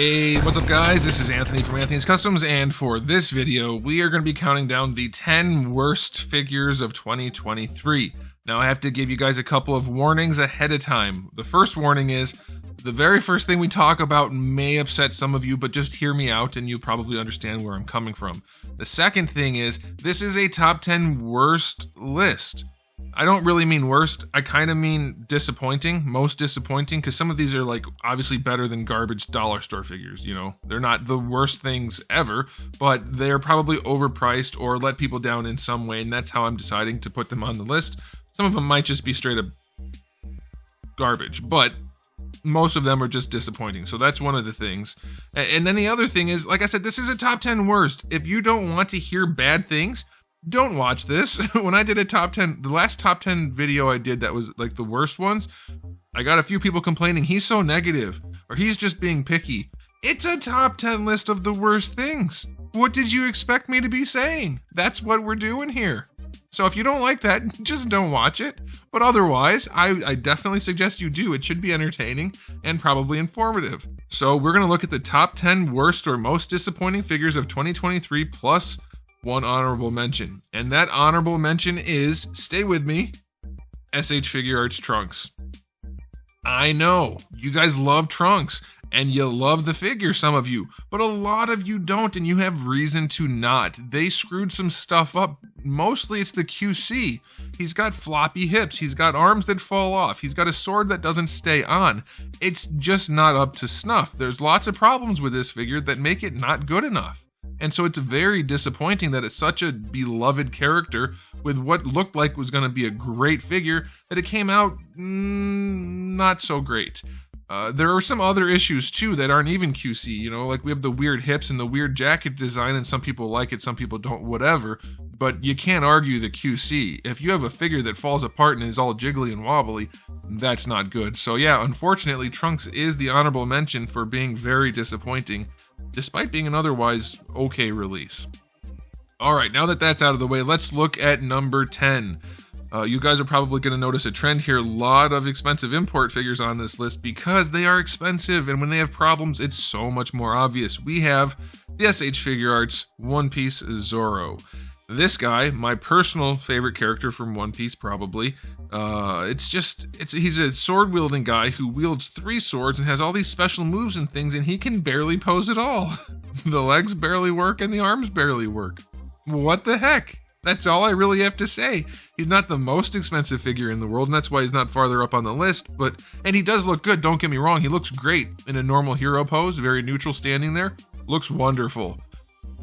Hey, what's up guys? This is Anthony from Anthony's Customs, and for this video, we are going to be counting down the 10 worst figures of 2023. Now, I have to give you guys a couple of warnings ahead of time. The first warning is, the very first thing we talk about may upset some of you, but just hear me out and you'll probably understand where I'm coming from. The second thing is, this is a top 10 worst list. I don't really mean worst, I kind of mean disappointing, most disappointing, because some of these are like obviously better than garbage dollar store figures, you know? They're not the worst things ever, but they're probably overpriced or let people down in some way, and that's how I'm deciding to put them on the list. Some of them might just be straight up garbage, but most of them are just disappointing, so that's one of the things. And then the other thing is, like I said, this is a top 10 worst. If you don't want to hear bad things, don't watch this. When I did a top 10, the last top 10 video I did that was like the worst ones, I got a few people complaining, he's so negative, or he's just being picky. It's a top 10 list of the worst things. What did you expect me to be saying? That's what we're doing here. So if you don't like that, just don't watch it. But otherwise, I definitely suggest you do. It should be entertaining and probably informative. So we're going to look at the top 10 worst or most disappointing figures of 2023 plus one honorable mention. And that honorable mention is, stay with me, SH Figure Arts Trunks. I know, you guys love Trunks, and you love the figure, some of you, but a lot of you don't, and you have reason to not. They screwed some stuff up. Mostly it's the QC. He's got floppy hips, he's got arms that fall off, he's got a sword that doesn't stay on. It's just not up to snuff. There's lots of problems with this figure that make it not good enough. And so it's very disappointing that it's such a beloved character with what looked like was going to be a great figure, that it came out not so great. There are some other issues too that aren't even QC, you know, like we have the weird hips and the weird jacket design, and some people like it, some people don't, whatever. But you can't argue the QC. If you have a figure that falls apart and is all jiggly and wobbly, that's not good. So yeah, unfortunately, Trunks is the honorable mention for being very disappointing, despite being an otherwise okay release. Alright, now that that's out of the way, let's look at number 10. You guys are probably going to notice a trend here. A lot of expensive import figures on this list because they are expensive, and when they have problems, it's so much more obvious. We have the SH Figure Arts One Piece Zoro. This guy, my personal favorite character from One Piece, probably. He's a sword-wielding guy who wields 3 swords and has all these special moves and things, and he can barely pose at all. The legs barely work and the arms barely work. What the heck? That's all I really have to say. He's not the most expensive figure in the world, and that's why he's not farther up on the list, and he does look good, don't get me wrong. He looks great in a normal hero pose, very neutral standing there. Looks wonderful.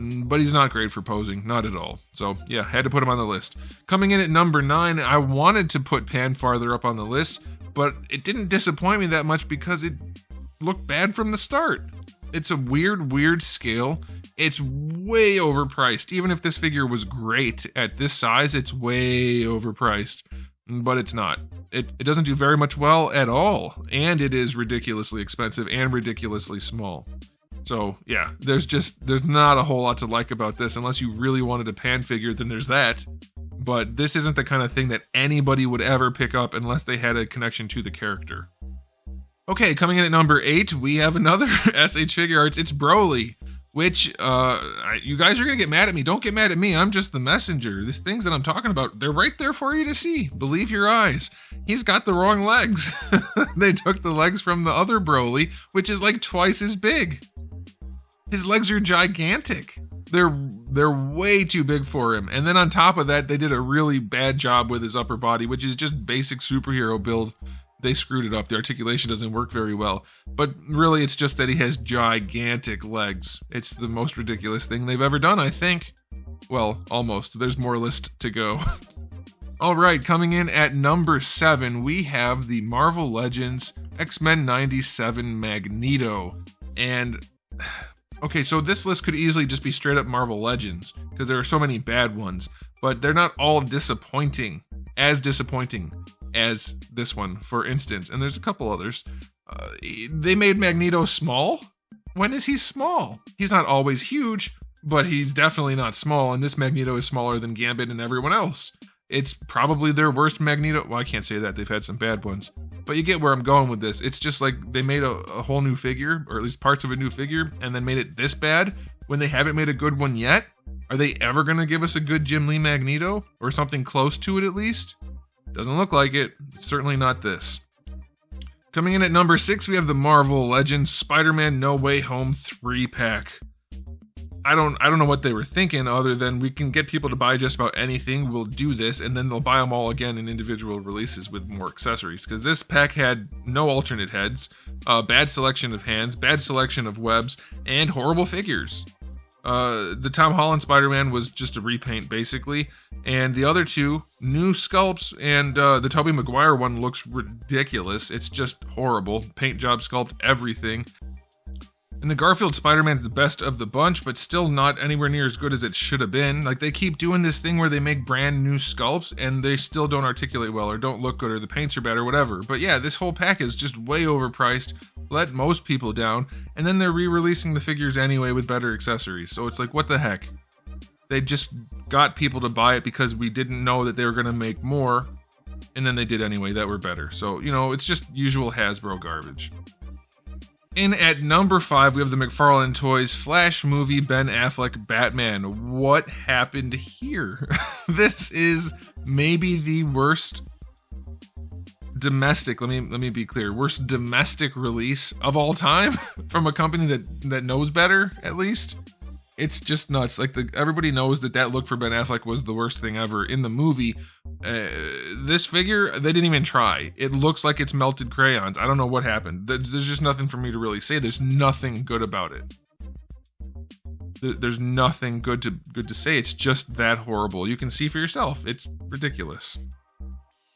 But he's not great for posing, not at all. So yeah, had to put him on the list. Coming in at number 9, I wanted to put Pan farther up on the list, but it didn't disappoint me that much because it looked bad from the start. It's a weird scale. It's way overpriced. Even if this figure was great at this size, it's way overpriced. But it's not. It doesn't do very much well at all, and it is ridiculously expensive and ridiculously small. So yeah, there's not a whole lot to like about this. Unless you really wanted a Pan figure, then there's that. But this isn't the kind of thing that anybody would ever pick up unless they had a connection to the character. Okay, coming in at number 8, we have another SH Figure Arts. It's Broly, which you guys are gonna get mad at me. Don't get mad at me. I'm just the messenger. These things that I'm talking about, they're right there for you to see. Believe your eyes. He's got the wrong legs. They took the legs from the other Broly, which is like twice as big. His legs are gigantic. They're way too big for him. And then on top of that, they did a really bad job with his upper body, which is just basic superhero build. They screwed it up. The articulation doesn't work very well. But really, it's just that he has gigantic legs. It's the most ridiculous thing they've ever done, I think. Well, almost. There's more list to go. Alright, coming in at number 7, we have the Marvel Legends X-Men 97 Magneto. And okay, so this list could easily just be straight up Marvel Legends, because there are so many bad ones, but they're not all disappointing as this one, for instance, and there's a couple others. They made Magneto small? When is he small? He's not always huge, but he's definitely not small, and this Magneto is smaller than Gambit and everyone else. It's probably their worst Magneto. Well, I can't say that, they've had some bad ones. but you get where I'm going with this. It's just like they made a whole new figure, or at least parts of a new figure, and then made it this bad when they haven't made a good one yet. Are they ever going to give us a good Jim Lee Magneto, or something close to it at least? Doesn't look like it. Certainly not this. Coming in at number 6, we have the Marvel Legends Spider-Man No Way Home 3-pack. I don't know what they were thinking, other than we can get people to buy just about anything. We'll do this, and then they'll buy them all again in individual releases with more accessories. Because this pack had no alternate heads, bad selection of hands, bad selection of webs, and horrible figures. The Tom Holland Spider-Man was just a repaint, basically. And the other two, new sculpts, and the Tobey Maguire one looks ridiculous. It's just horrible. Paint job, sculpt, everything. And the Garfield Spider-Man's the best of the bunch, but still not anywhere near as good as it should have been. Like, they keep doing this thing where they make brand new sculpts, and they still don't articulate well, or don't look good, or the paints are bad, or whatever. But yeah, this whole pack is just way overpriced, let most people down, and then they're re-releasing the figures anyway with better accessories. So it's like, what the heck? They just got people to buy it because we didn't know that they were going to make more, and then they did anyway that were better. So, you know, it's just usual Hasbro garbage. In at number 5, we have the McFarlane Toys Flash movie Ben Affleck Batman. What happened here? This is maybe the worst domestic, let me be clear, worst domestic release of all time from a company that knows better, at least. It's just nuts. Like, everybody knows that look for Ben Affleck was the worst thing ever in the movie. This figure, they didn't even try. It looks like it's melted crayons. I don't know what happened. There's just nothing for me to really say. There's nothing good about it. There's nothing good to say. It's just that horrible. You can see for yourself. It's ridiculous.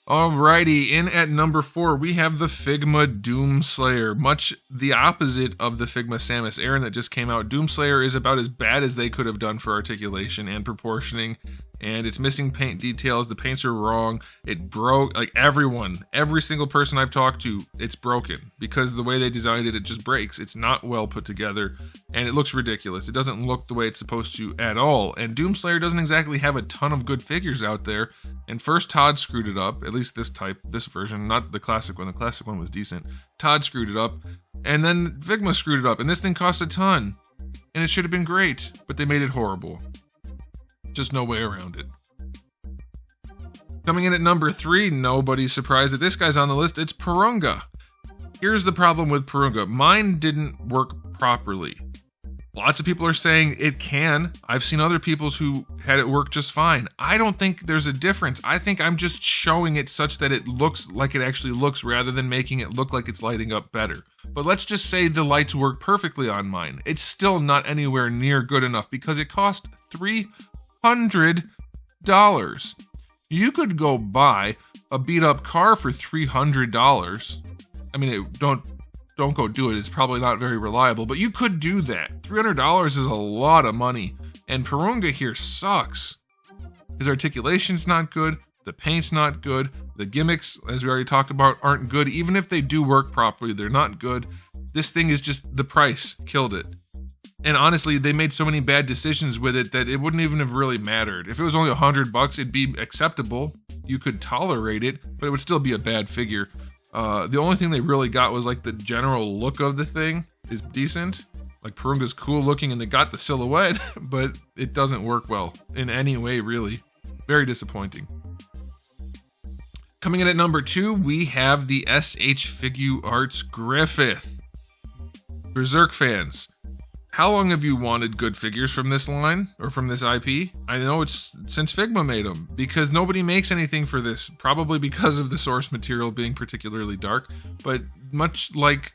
Alrighty, in at number 4, we have the Figma Doomslayer. Much the opposite of the Figma Samus Aran that just came out. Doomslayer is about as bad as they could have done for articulation and proportioning, and it's missing paint details. The paints are wrong. It broke, like every single person I've talked to, it's broken because the way they designed it, it just breaks. It's not well put together, and it looks ridiculous. It doesn't look the way it's supposed to at all, and Doomslayer doesn't exactly have a ton of good figures out there, and first Todd screwed it up, at least this version, not the classic one. The classic one was decent. Todd screwed it up, and then Figma screwed it up, and this thing cost a ton, and it should have been great, but they made it horrible. Just no way around it. Coming in at number 3, nobody's surprised that this guy's on the list. It's Punga. Here's the problem with Punga. Mine didn't work properly. Lots of people are saying it can. I've seen other people's who had it work just fine. I don't think there's a difference. I think I'm just showing it such that it looks like it actually looks rather than making it look like it's lighting up better. But let's just say the lights work perfectly on mine. It's still not anywhere near good enough because it cost $300. You could go buy a beat up car for $300. I mean, don't go do it. It's probably not very reliable, but you could do that. $300 is a lot of money, and Punga here sucks. His articulation's not good, the paint's not good, the gimmicks, as we already talked about, aren't good. Even if they do work properly, they're not good. This thing is just, the price killed it. And honestly, they made so many bad decisions with it that it wouldn't even have really mattered. If it was only $100, it'd be acceptable. You could tolerate it, but it would still be a bad figure. The only thing they really got was like the general look of the thing is decent. Like, Punga's cool looking and they got the silhouette, but it doesn't work well in any way, really. Very disappointing. Coming in at number 2, we have the SH Figuarts Griffith. Berserk fans, how long have you wanted good figures from this line, or from this IP? I know it's since Figma made them, because nobody makes anything for this, probably because of the source material being particularly dark, but much like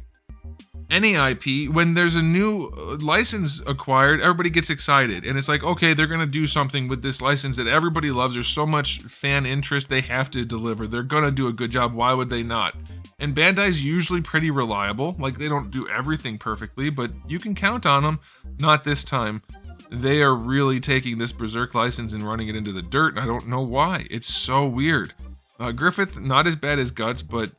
any IP, when there's a new license acquired, everybody gets excited, and it's like, okay, they're gonna do something with this license that everybody loves, there's so much fan interest, they have to deliver, they're gonna do a good job, why would they not? And Bandai's usually pretty reliable. Like, they don't do everything perfectly, but you can count on them. Not this time. They are really taking this Berserk license and running it into the dirt, and I don't know why. It's so weird. Griffith, not as bad as Guts, but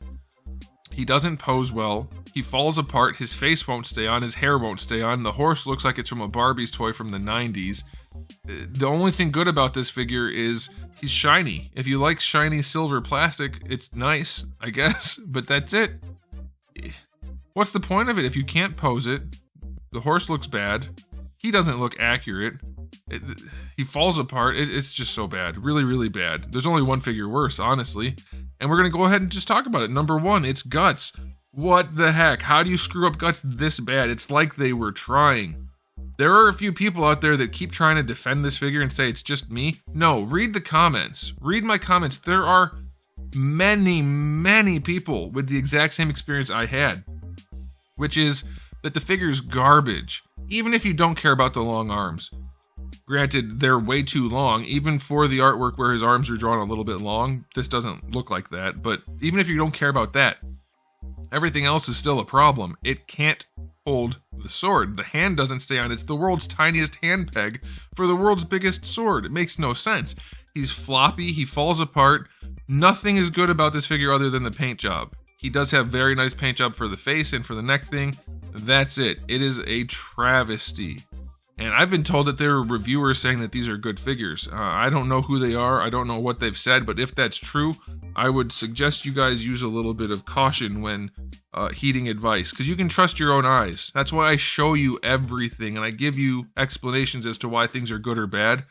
he doesn't pose well. He falls apart, his face won't stay on, his hair won't stay on, the horse looks like it's from a Barbie's toy from the 90s. The only thing good about this figure is he's shiny. If you like shiny silver plastic, it's nice, I guess, but that's it. What's the point of it if you can't pose it? The horse looks bad. He doesn't look accurate. He falls apart. It's just so bad. Really, really bad. There's only one figure worse, honestly. And we're going to go ahead and just talk about it. Number 1, it's Guts. What the heck? How do you screw up Guts this bad? It's like they were trying. There are a few people out there that keep trying to defend this figure and say it's just me. No, read the comments. Read my comments. There are many, many people with the exact same experience I had, which is that the figure's garbage, even if you don't care about the long arms. Granted, they're way too long, even for the artwork where his arms are drawn a little bit long. This doesn't look like that, but even if you don't care about that, everything else is still a problem. It can't hold the sword. The hand doesn't stay on. It's the world's tiniest hand peg for the world's biggest sword. It makes no sense. He's floppy. He falls apart. Nothing is good about this figure other than the paint job. He does have very nice paint job for the face and for the neck thing. That's it. It is a travesty. And I've been told that there are reviewers saying that these are good figures. I don't know who they are. I don't know what they've said, but if that's true, I would suggest you guys use a little bit of caution when heeding advice, because you can trust your own eyes. That's why I show you everything and I give you explanations as to why things are good or bad.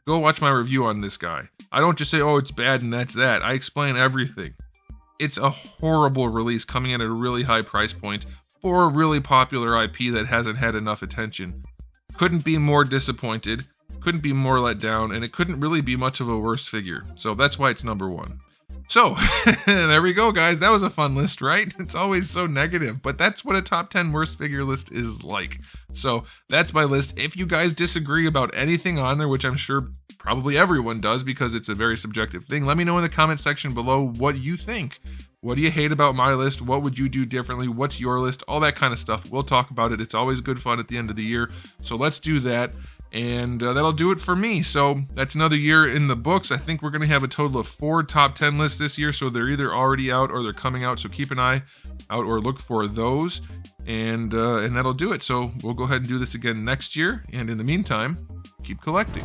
Go watch my review on this guy. I don't just say, oh, it's bad and that's that. I explain everything. It's a horrible release coming in at a really high price point for a really popular IP that hasn't had enough attention. Couldn't be more disappointed, couldn't be more let down, and it couldn't really be much of a worse figure. So that's why it's number 1. So, there we go, guys. That was a fun list, right? It's always so negative, but that's what a top 10 worst figure list is like. So that's my list. If you guys disagree about anything on there, which I'm sure probably everyone does because it's a very subjective thing, let me know in the comment section below what you think. What do you hate about my list? What would you do differently? What's your list? All that kind of stuff. We'll talk about it. It's always good fun at the end of the year. So let's do that. And that'll do it for me. So that's another year in the books. I think we're going to have a total of 4 top 10 lists this year. So they're either already out or they're coming out. So keep an eye out or look for those. And that'll do it. So we'll go ahead and do this again next year. And in the meantime, keep collecting.